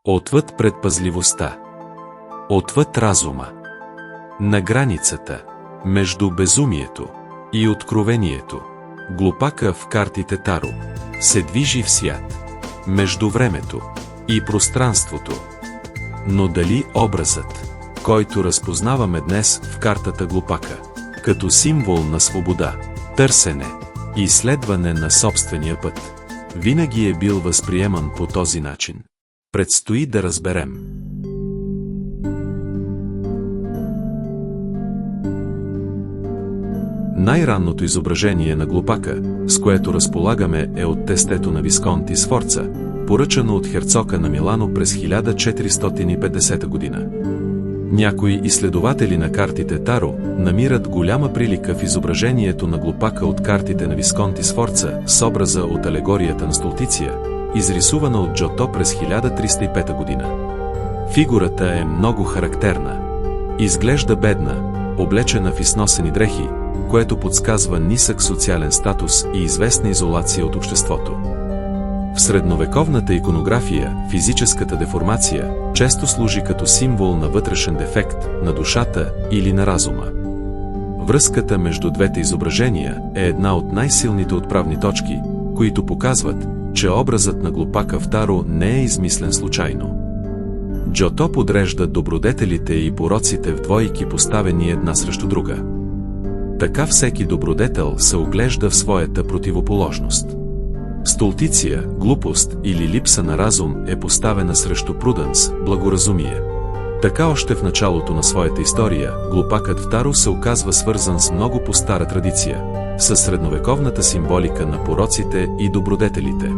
Отвъд предпазливостта. Отвъд разума. На границата между безумието и откровението. Глупака в картите Таро се движи в свят между времето и пространството. Но дали образът, който разпознаваме днес в картата Глупака, като символ на свобода, търсене и изследване на собствения път, винаги е бил възприеман по този начин? Предстои да разберем. Най-ранното изображение на Глупака, с което разполагаме, е от тестето на Висконти Сфорца, поръчано от херцога на Милано през 1450 година. Някои изследователи на картите Таро намират голяма прилика в изображението на Глупака от картите на Висконти Сфорца с образа от алегорията на Столтиция, изрисувана от Джото през 1305 година. Фигурата е много характерна. Изглежда бедна, облечена в износени дрехи, което подсказва нисък социален статус и известна изолация от обществото. В средновековната иконография физическата деформация често служи като символ на вътрешен дефект, на душата или на разума. Връзката между двете изображения е една от най-силните отправни точки, които показват, че образът на Глупака в Таро не е измислен случайно. Джото подрежда добродетелите и пороците в двойки, поставени една срещу друга. Така всеки добродетел се оглежда в своята противоположност. Столтиция, глупост или липса на разум е поставена срещу пруденс, благоразумие. Така още в началото на своята история, Глупакът в Таро се оказва свързан с много по-стара традиция, със средновековната символика на пороците и добродетелите.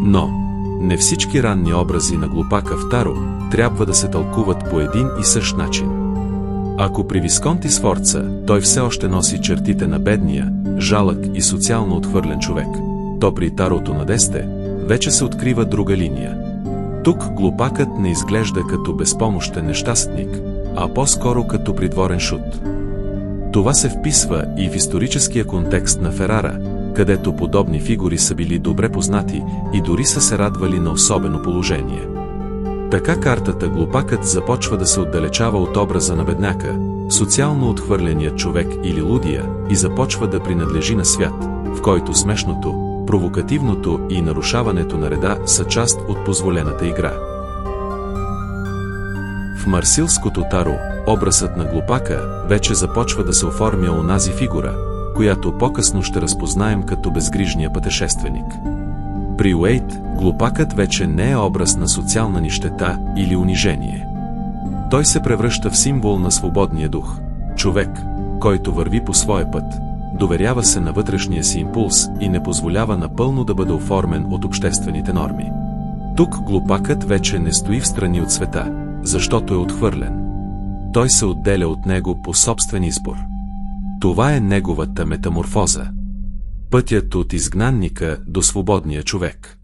Но не всички ранни образи на Глупака в Таро трябва да се тълкуват по един и същ начин. Ако при Висконти Сфорца той все още носи чертите на бедния, жалък и социално отхвърлен човек, то при Тарото на Десте вече се открива друга линия. Тук Глупакът не изглежда като безпомощен нещастник, а по-скоро като придворен шут. Това се вписва и в историческия контекст на Ферара, където подобни фигури са били добре познати и дори са се радвали на особено положение. Така картата Глупакът започва да се отдалечава от образа на бедняка, социално отхвърленият човек или лудия, и започва да принадлежи на свят, в който смешното, провокативното и нарушаването на реда са част от позволената игра. В марсилското Таро образът на Глупака вече започва да се оформя онази фигура, която по-късно ще разпознаем като безгрижния пътешественик. При Уейт Глупакът вече не е образ на социална нищета или унижение. Той се превръща в символ на свободния дух, човек, който върви по своя път, доверява се на вътрешния си импулс и не позволява напълно да бъде оформен от обществените норми. Тук Глупакът вече не стои в страни от света, защото е отхвърлен. Той се отделя от него по собствен избор. Това е неговата метаморфоза. Пътят от изгнанника до свободния човек.